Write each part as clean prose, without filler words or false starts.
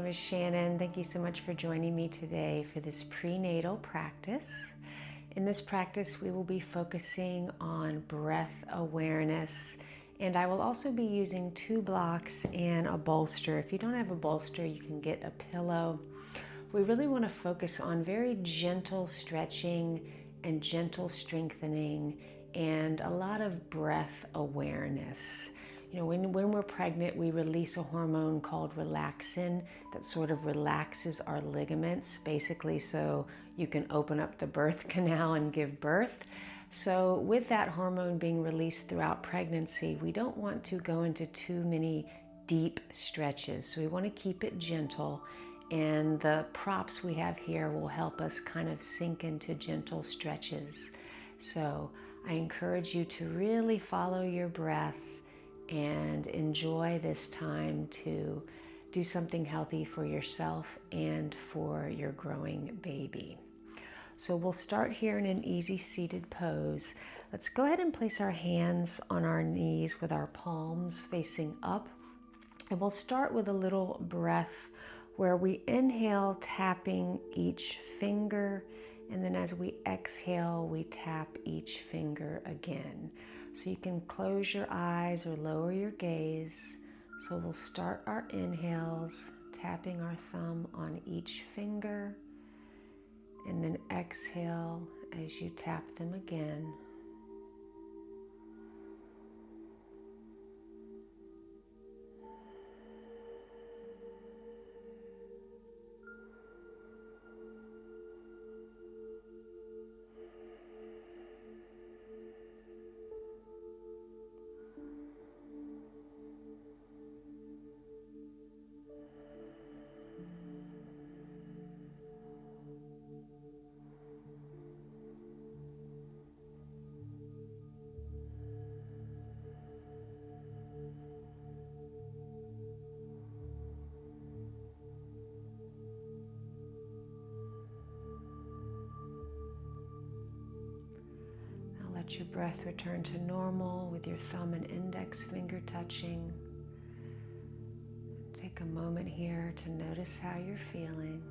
is Shannon. Thank you so much for joining me today for this prenatal practice. In this practice, we will be focusing on breath awareness, and I will also be using 2 blocks and a bolster. If you don't have a bolster, you can get a pillow. We really want to focus on very gentle stretching and gentle strengthening and a lot of breath awareness. You know, when we're pregnant, we release a hormone called relaxin that sort of relaxes our ligaments, basically so you can open up the birth canal and give birth. So with that hormone being released throughout pregnancy, we don't want to go into too many deep stretches. So we want to keep it gentle, and the props we have here will help us kind of sink into gentle stretches. So I encourage you to really follow your breath and enjoy this time to do something healthy for yourself and for your growing baby. So we'll start here in an easy seated pose. Let's go ahead and place our hands on our knees with our palms facing up. And we'll start with a little breath where we inhale, tapping each finger, and then as we exhale, we tap each finger again. So you can close your eyes or lower your gaze. So we'll start our inhales, tapping our thumb on each finger, and then exhale as you tap them again. Let your breath return to normal with your thumb and index finger touching. Take a moment here to notice how you're feeling.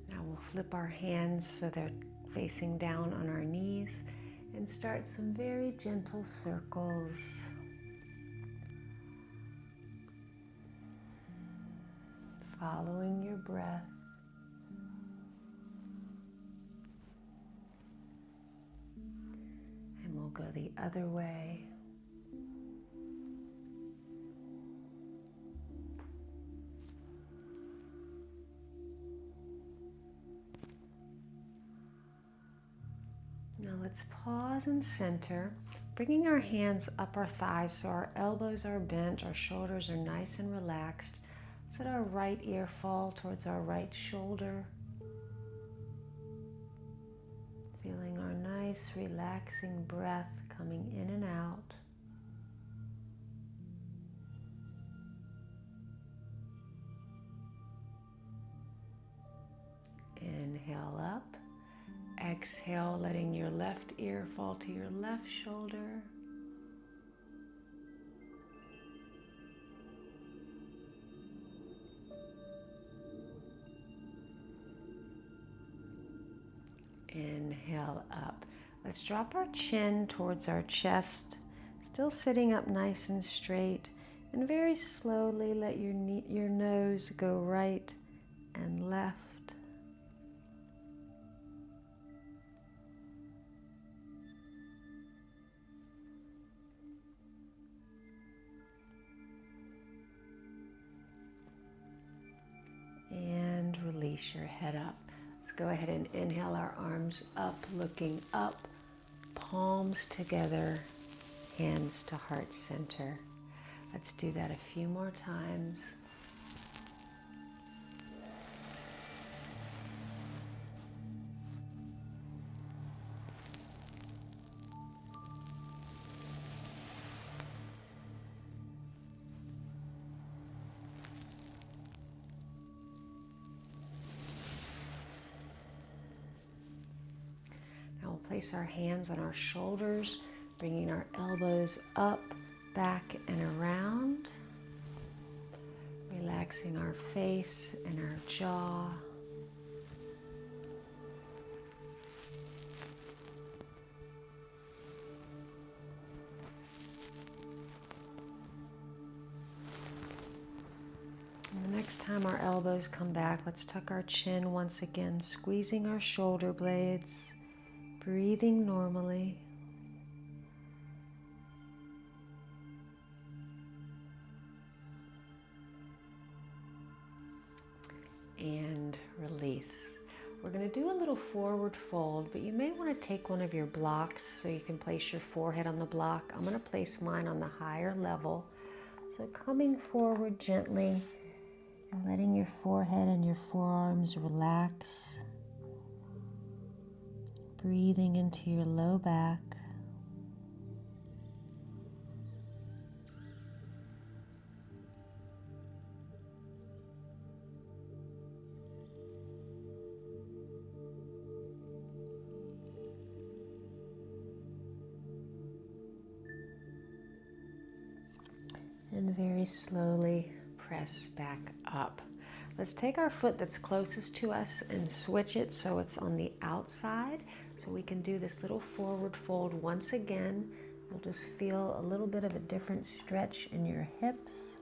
Now we'll flip our hands so they're facing down on our knees and start some very gentle circles. Following your breath. And we'll go the other way. Now let's pause and center, bringing our hands up our thighs so our elbows are bent, our shoulders are nice and relaxed. Let our right ear fall towards our right shoulder. Feeling our nice, relaxing breath coming in and out. Inhale up. Exhale, letting your left ear fall to your left shoulder. Inhale up. Let's drop our chin towards our chest, still sitting up nice and straight, and very slowly let your nose go right and left. And release your head up. Go ahead and inhale our arms up, looking up, palms together, hands to heart center. Let's do that a few more times. place our hands on our shoulders, bringing our elbows up, back, and around. Relaxing our face and our jaw. And the next time our elbows come back, let's tuck our chin once again, squeezing our shoulder blades, breathing normally. And release. We're going to do a little forward fold, but you may want to take one of your blocks so you can place your forehead on the block. I'm going to place mine on the higher level. So coming forward gently and letting your forehead and your forearms relax. Breathing into your low back. And very slowly press back up. Let's take our foot that's closest to us and switch it so it's on the outside. So we can do this little forward fold once again. You'll just feel a little bit of a different stretch in your hips.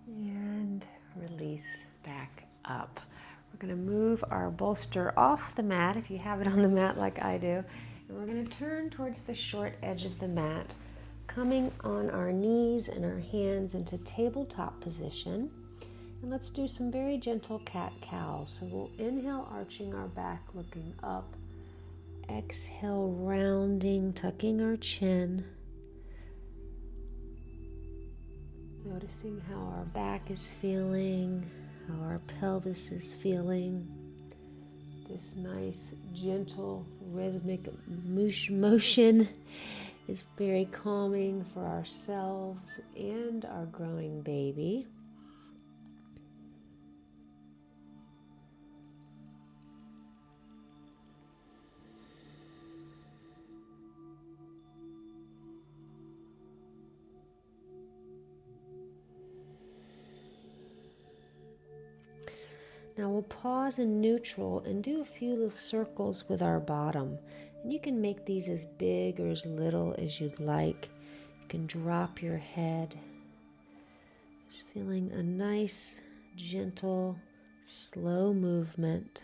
And release back up. We're going to move our bolster off the mat, if you have it on the mat like I do, and we're going to turn towards the short edge of the mat, coming on our knees and our hands into tabletop position. And let's do some very gentle cat-cows. So we'll inhale, arching our back, looking up. Exhale, rounding, tucking our chin. Noticing how our back is feeling, how our pelvis is feeling. This nice, gentle, rhythmic motion is very calming for ourselves and our growing baby. Now we'll pause in neutral and do a few little circles with our bottom. And you can make these as big or as little as you'd like. You can drop your head. Just feeling a nice, gentle, slow movement.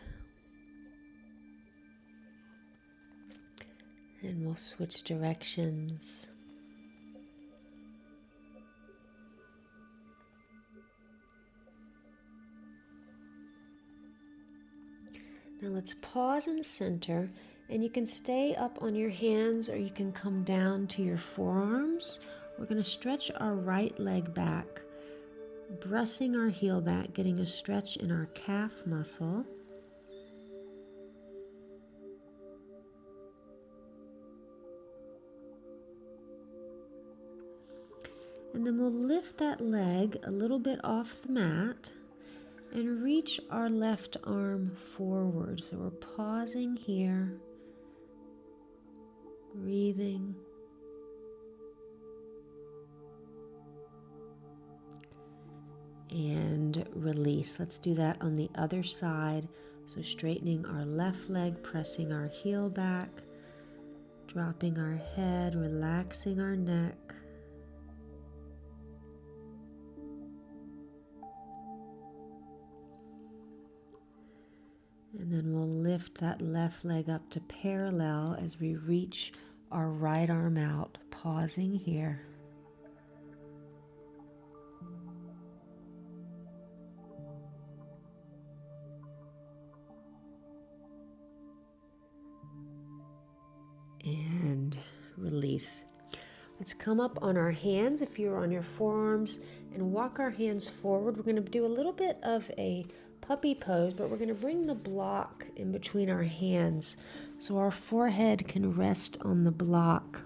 And we'll switch directions. Now let's pause and center, and you can stay up on your hands or you can come down to your forearms. We're going to stretch our right leg back, pressing our heel back, getting a stretch in our calf muscle. And then we'll lift that leg a little bit off the mat and reach our left arm forward. So we're pausing here, breathing. And release. Let's do that on the other side. So straightening our left leg, pressing our heel back, dropping our head, relaxing our neck. And then we'll lift that left leg up to parallel as we reach our right arm out, pausing here. And release. release. Let's come up on our hands if you're on your forearms and walk our hands forward. We're going to do a little bit of a puppy pose, but we're going to bring the block in between our hands so our forehead can rest on the block.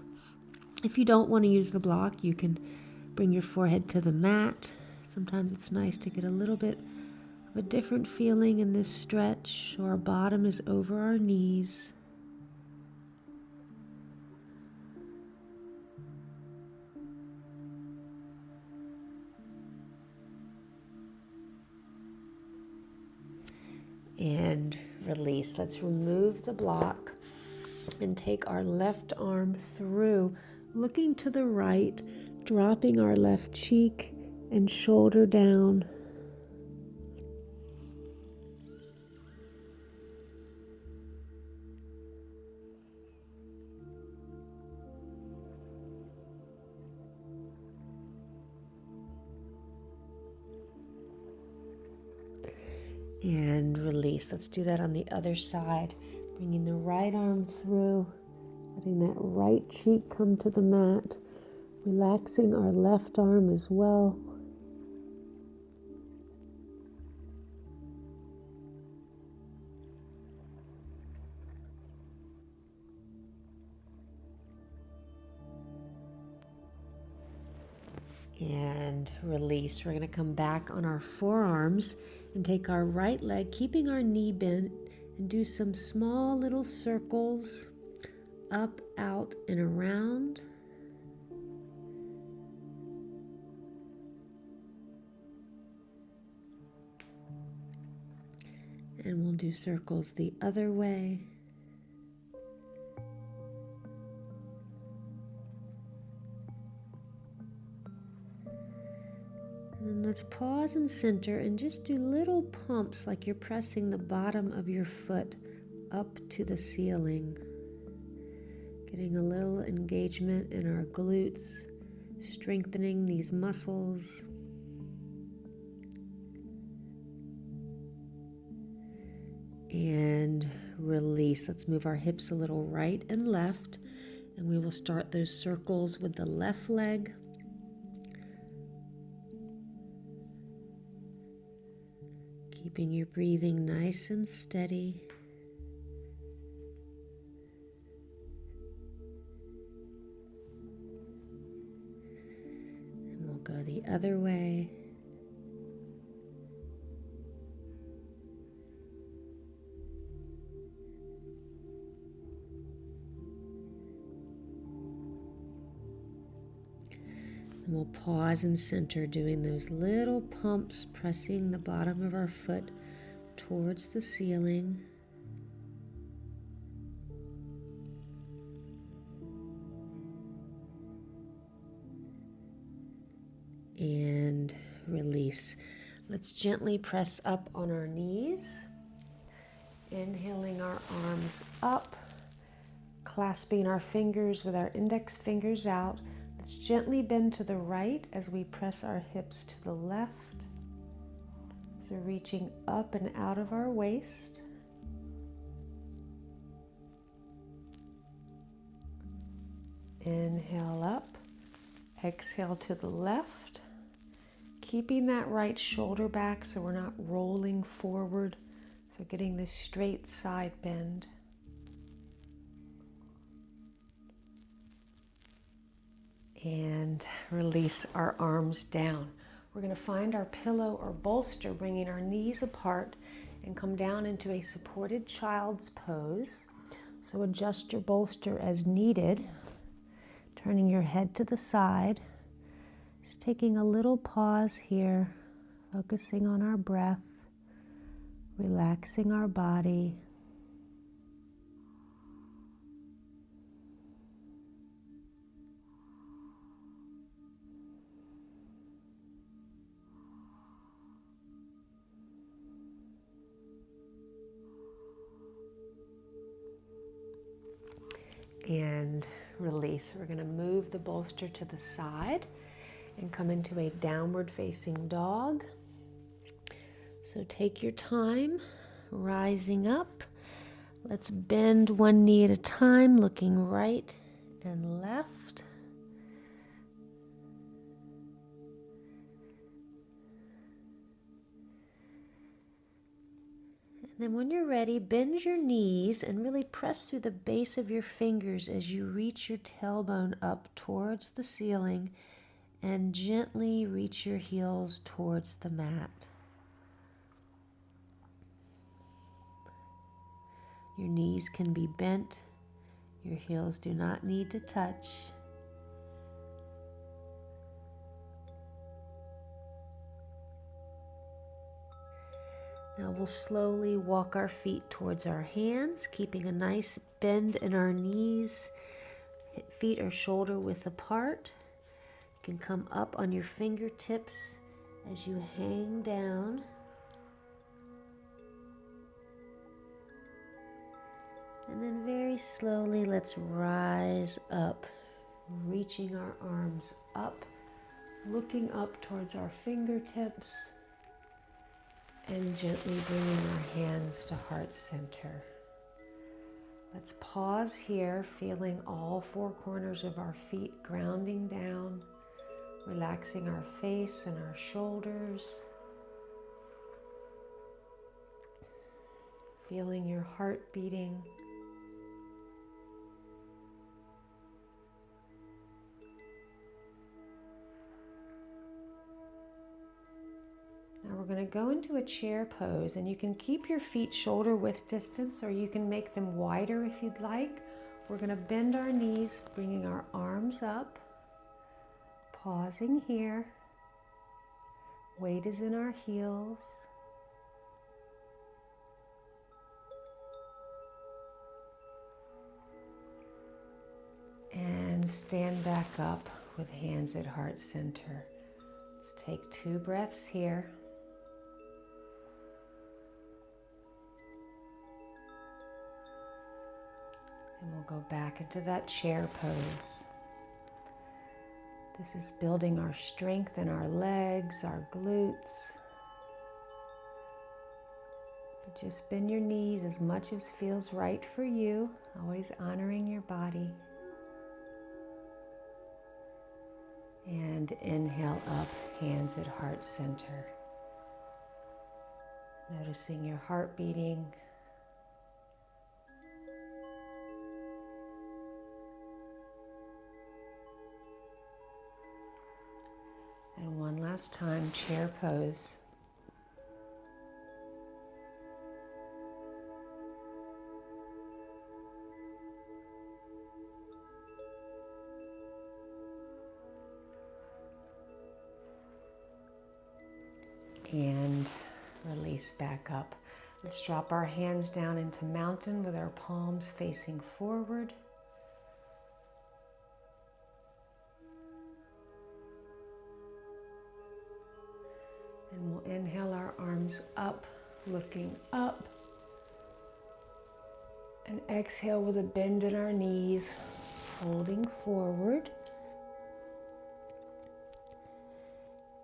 If you don't want to use the block, you can bring your forehead to the mat. Sometimes it's nice to get a little bit of a different feeling in this stretch, so our bottom is over our knees. And release. Let's remove the block and take our left arm through, looking to the right, dropping our left cheek and shoulder down. And release. Let's do that on the other side. Bringing the right arm through, letting that right cheek come to the mat, relaxing our left arm as well. And release. We're going to come back on our forearms and take our right leg, keeping our knee bent, and do some small little circles up, out, and around. And we'll do circles the other way. And let's pause and center and just do little pumps like you're pressing the bottom of your foot up to the ceiling. Getting a little engagement in our glutes, strengthening these muscles. And release. Let's move our hips a little right and left, and we will start those circles with the left leg. Keeping your breathing nice and steady. And we'll go the other way. And we'll pause and center, doing those little pumps, pressing the bottom of our foot towards the ceiling. And release. Let's gently press up on our knees. Inhaling our arms up, clasping our fingers with our index fingers out. Let's gently bend to the right as we press our hips to the left. So reaching up and out of our waist. Inhale up, exhale to the left. Keeping that right shoulder back so we're not rolling forward. So getting this straight side bend. And release our arms down. We're going to find our pillow or bolster, bringing our knees apart and come down into a supported child's pose. So adjust your bolster as needed, turning your head to the side. Just taking a little pause here, focusing on our breath, relaxing our body. And release. We're going to move the bolster to the side and come into a downward facing dog. So take your time, rising up. Let's bend one knee at a time, looking right and left. And then when you're ready, bend your knees and really press through the base of your fingers as you reach your tailbone up towards the ceiling and gently reach your heels towards the mat. Your knees can be bent. Your heels do not need to touch. Now we'll slowly walk our feet towards our hands, keeping a nice bend in our knees. Feet are shoulder width apart. You can come up on your fingertips as you hang down. And then very slowly, let's rise up, reaching our arms up, looking up towards our fingertips, and gently bringing our hands to heart center. Let's pause here, feeling all four corners of our feet grounding down, relaxing our face and our shoulders, feeling your heart beating. Now we're going to go into a chair pose, and you can keep your feet shoulder width distance, or you can make them wider if you'd like. We're going to bend our knees, bringing our arms up, pausing here. Weight is in our heels. And stand back up with hands at heart center. Let's take 2 breaths here. And we'll go back into that chair pose. This is building our strength in our legs, our glutes. But just bend your knees as much as feels right for you, always honoring your body. And inhale up, hands at heart center. Noticing your heart beating. And one last time, chair pose. And release back up. Let's drop our hands down into mountain with our palms facing forward. And we'll inhale our arms up, looking up. And exhale with a bend in our knees, folding forward.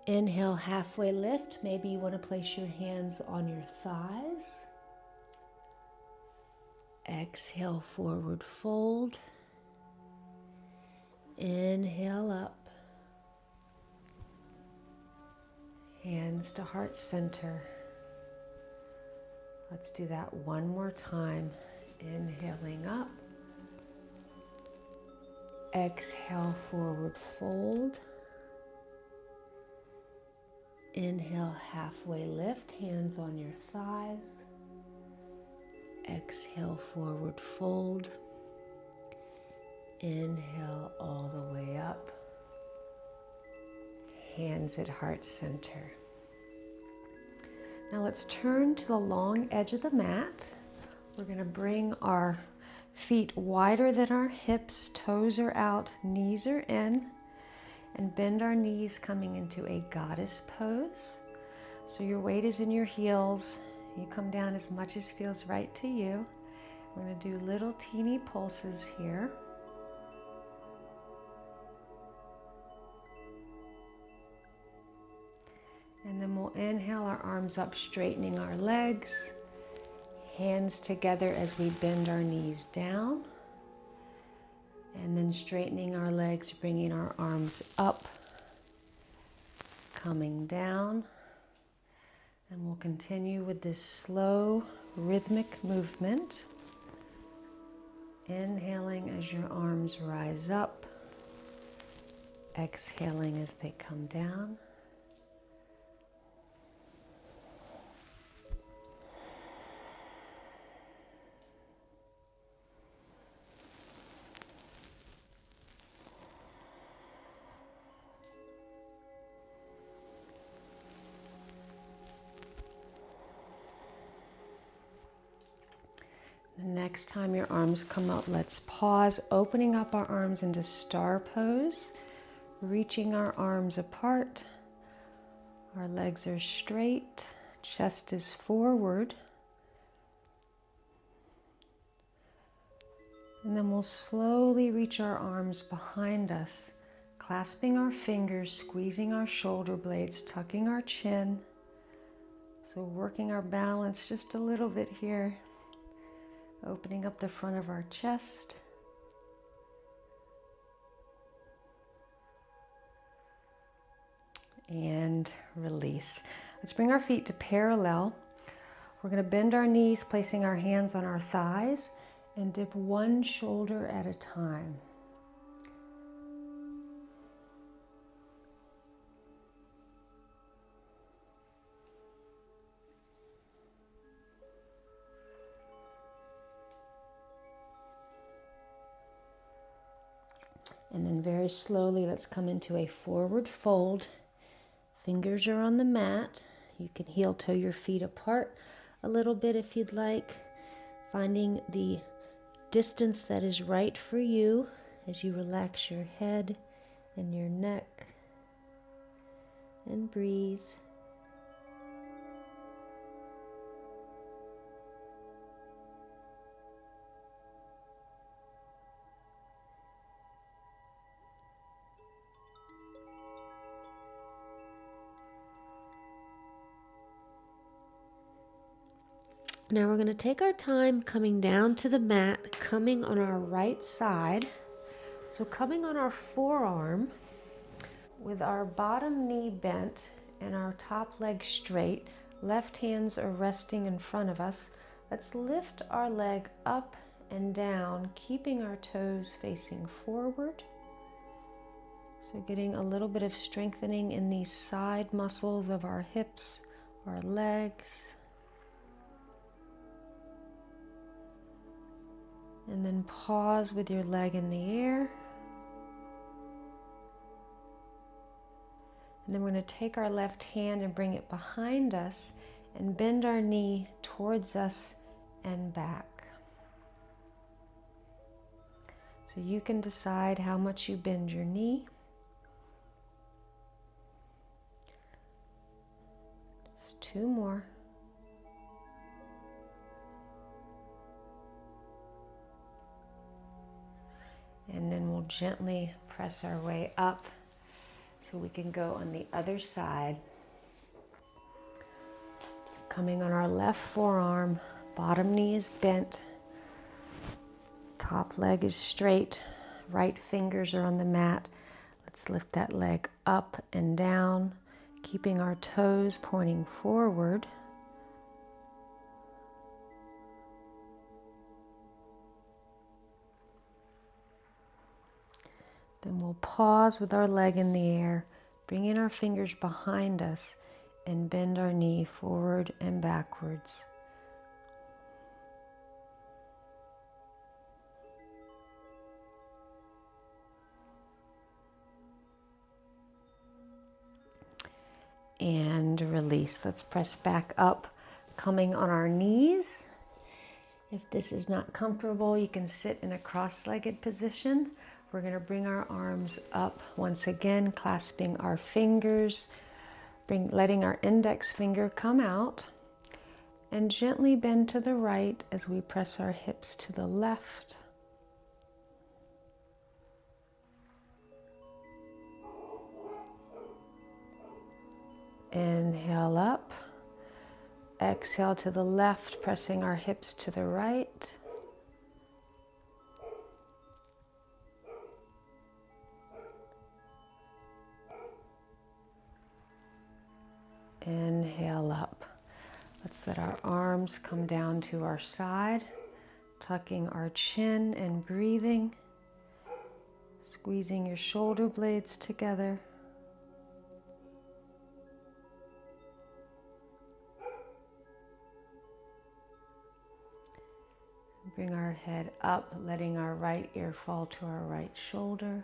Inhale, halfway lift. Maybe you want to place your hands on your thighs. Exhale, forward fold. Inhale up. Hands to heart center. Let's do that one more time. Inhaling up. Exhale, forward fold. Inhale, halfway lift, hands on your thighs. Exhale, forward fold. Inhale all the way up. Hands at heart center. Now let's turn to the long edge of the mat. We're going to bring our feet wider than our hips, toes are out, knees are in, and bend our knees, coming into a goddess pose. So your weight is in your heels. You come down as much as feels right to you. We're going to do little teeny pulses here. And then we'll inhale our arms up, straightening our legs. Hands together as we bend our knees down. And then straightening our legs, bringing our arms up, coming down. And we'll continue with this slow, rhythmic movement. Inhaling as your arms rise up. Exhaling as they come down. The next time your arms come up, let's pause, opening up our arms into star pose, reaching our arms apart. Our legs are straight, chest is forward. And then we'll slowly reach our arms behind us, clasping our fingers, squeezing our shoulder blades, tucking our chin. So working our balance just a little bit here. Opening up the front of our chest. And release. Let's bring our feet to parallel. We're going to bend our knees, placing our hands on our thighs, and dip one shoulder at a time. And then very slowly, let's come into a forward fold. Fingers are on the mat. You can heel toe your feet apart a little bit if you'd like, finding the distance that is right for you as you relax your head and your neck and breathe. Now we're going to take our time coming down to the mat, coming on our right side. So coming on our forearm with our bottom knee bent and our top leg straight, left hands are resting in front of us. Let's lift our leg up and down, keeping our toes facing forward. So getting a little bit of strengthening in these side muscles of our hips, our legs. And then pause with your leg in the air. And then we're going to take our left hand and bring it behind us and bend our knee towards us and back. So you can decide how much you bend your knee. Just two more. And then we'll gently press our way up so we can go on the other side. Coming on our left forearm, bottom knee is bent, top leg is straight, right fingers are on the mat. Let's lift that leg up and down, keeping our toes pointing forward. Then we'll pause with our leg in the air, bringing our fingers behind us and bend our knee forward and backwards. And release. Let's press back up, coming on our knees. If this is not comfortable, you can sit in a cross-legged position. We're going to bring our arms up once again, clasping our fingers, letting our index finger come out, and gently bend to the right as we press our hips to the left. Inhale up, exhale to the left, pressing our hips to the right. Inhale up. Let's let our arms come down to our side, tucking our chin and breathing, squeezing your shoulder blades together. Bring our head up, letting our right ear fall to our right shoulder.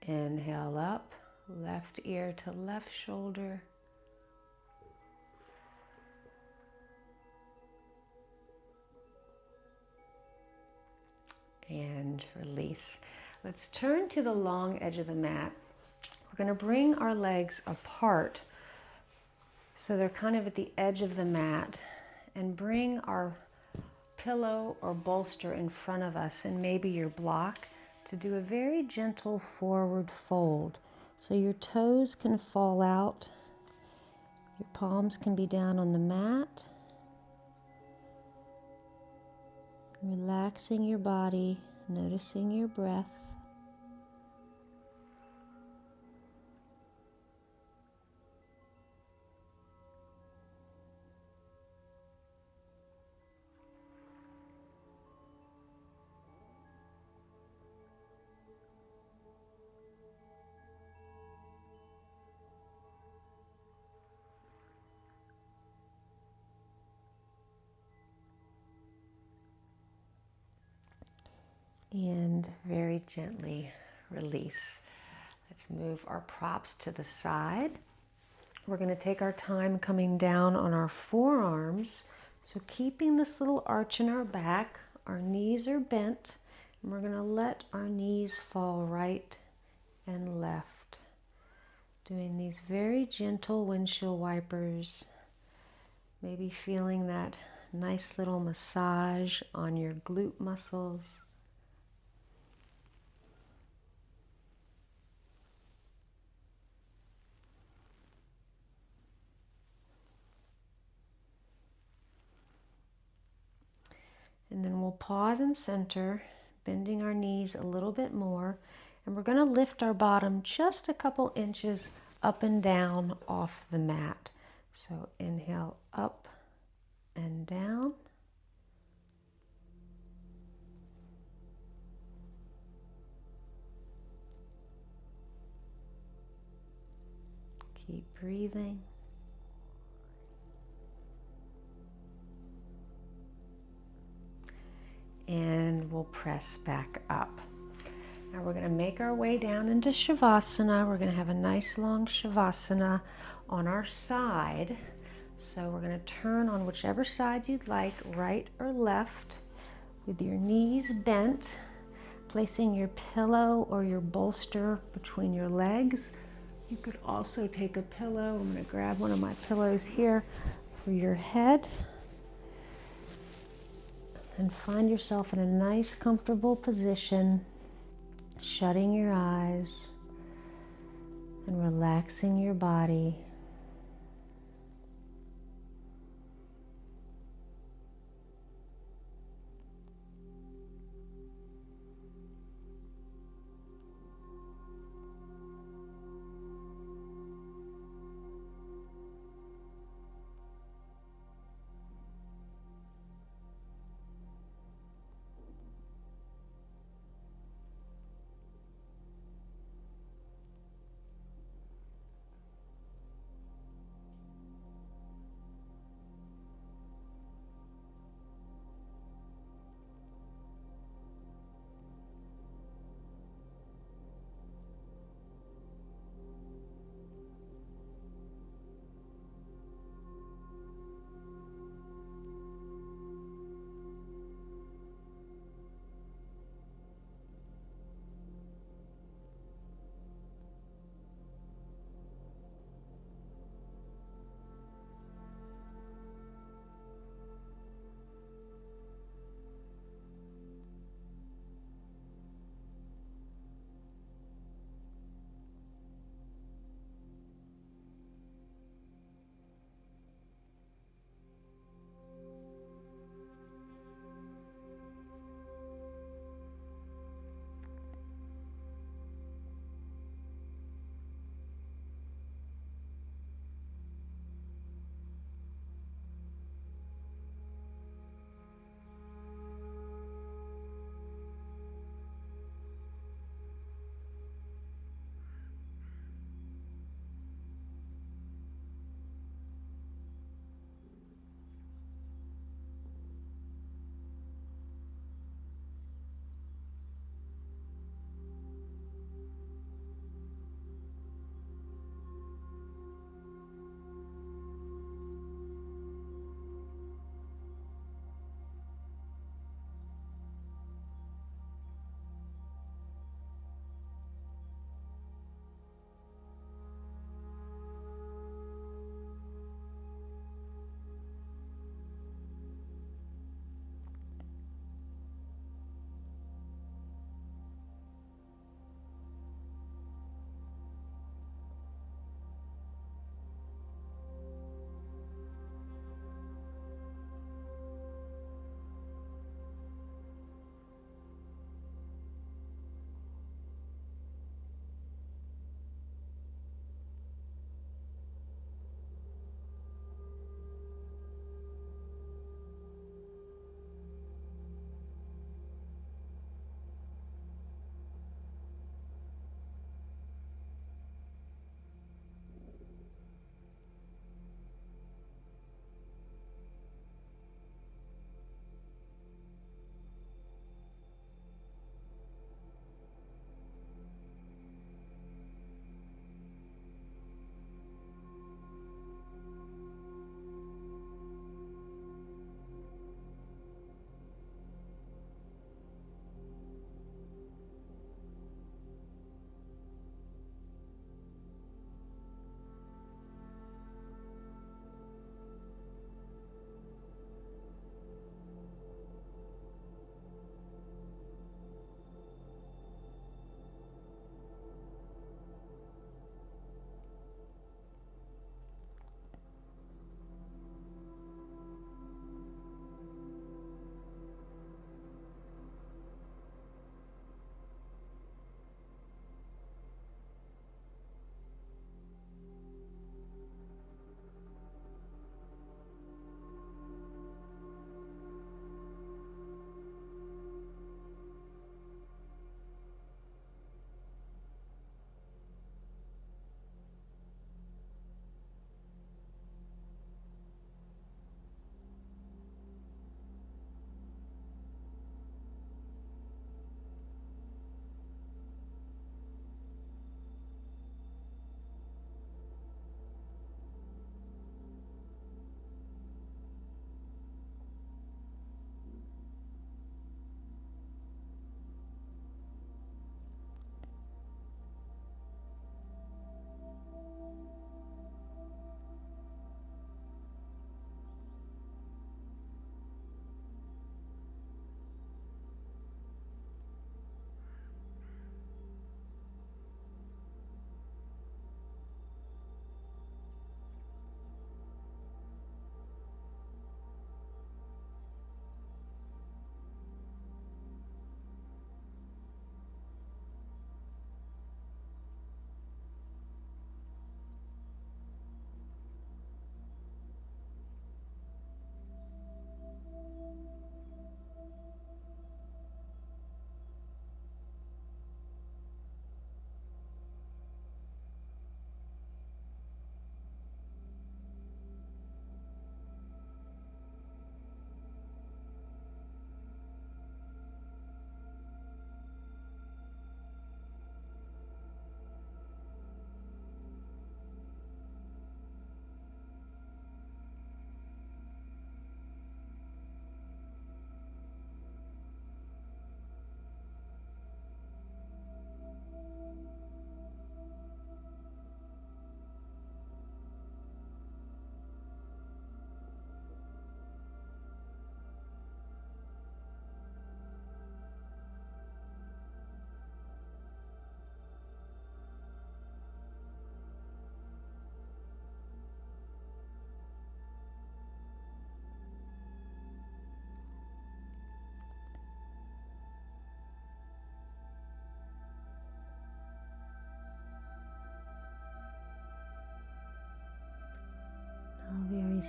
Inhale up, left ear to left shoulder. And release. Let's turn to the long edge of the mat. We're going to bring our legs apart so they're kind of at the edge of the mat, and bring our pillow or bolster in front of us and maybe your block to do a very gentle forward fold. So your toes can fall out, your palms can be down on the mat, relaxing your body, noticing your breath. And very gently release. Let's move our props to the side. We're going to take our time coming down on our forearms. So keeping this little arch in our back, our knees are bent, and we're going to let our knees fall right and left. Doing these very gentle windshield wipers, maybe feeling that nice little massage on your glute muscles. And then we'll pause and center, bending our knees a little bit more. And we're going to lift our bottom just a couple inches up and down off the mat. So inhale up and down. Keep breathing. And we'll press back up. Now we're going to make our way down into Shavasana. We're going to have a nice long Shavasana on our side. So we're going to turn on whichever side you'd like, right or left, with your knees bent, placing your pillow or your bolster between your legs. You could also take a pillow. I'm going to grab one of my pillows here for your head. And find yourself in a nice, comfortable position, shutting your eyes and relaxing your body.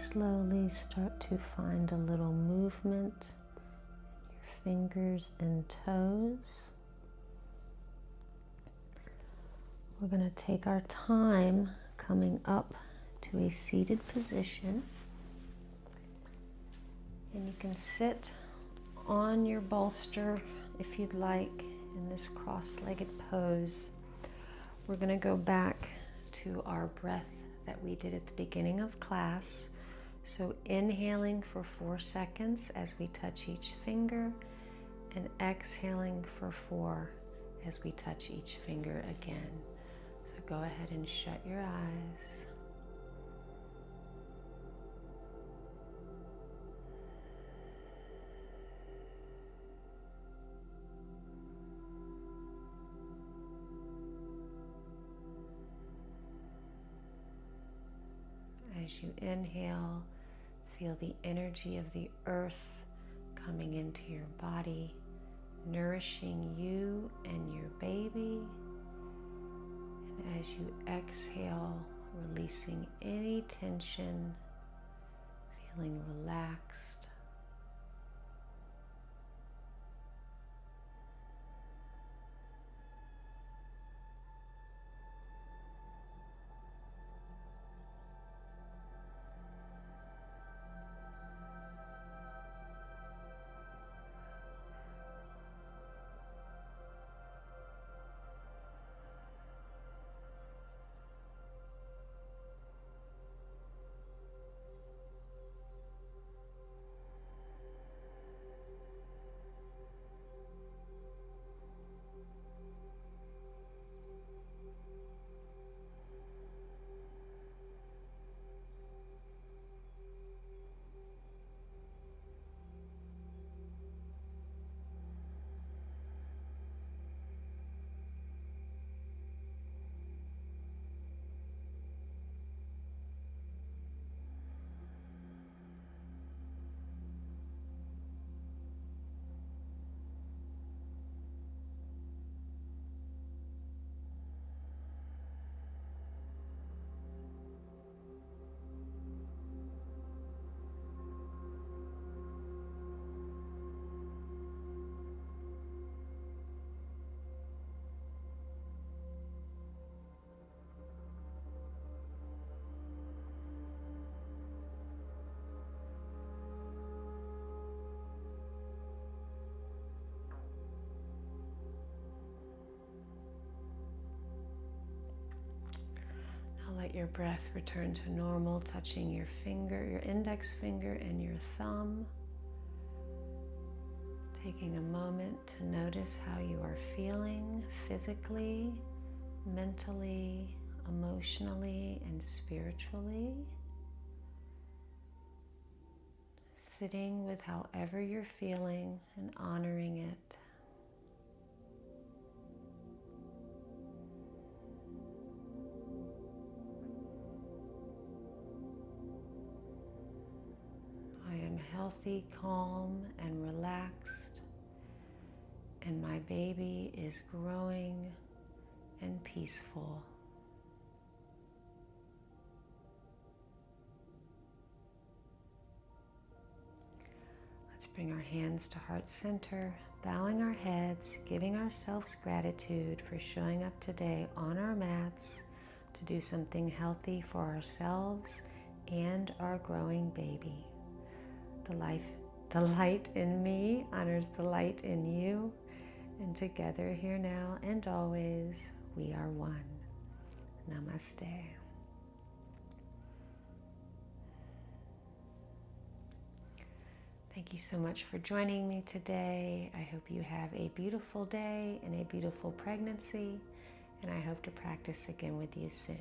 slowly start to find a little movement in your fingers and toes. We're going to take our time coming up to a seated position. And you can sit on your bolster if you'd like in this cross-legged pose. We're going to go back to our breath that we did at the beginning of class. So inhaling for 4 seconds as we touch each finger, and exhaling for 4 as we touch each finger again. So go ahead and shut your eyes. As you inhale, feel the energy of the earth coming into your body, nourishing you and your baby. And as you exhale, releasing any tension, feeling relaxed. Let your breath return to normal, touching your finger, your index finger and your thumb. Taking a moment to notice how you are feeling physically, mentally, emotionally, and spiritually. Sitting with however you're feeling and honoring it. Healthy, calm, and relaxed, and my baby is growing and peaceful. Let's bring our hands to heart center, bowing our heads, giving ourselves gratitude for showing up today on our mats to do something healthy for ourselves and our growing baby. The light in me honors the light in you, and together here now and always, we are one. Namaste. Thank you so much for joining me today. I hope you have a beautiful day and a beautiful pregnancy, and I hope to practice again with you soon.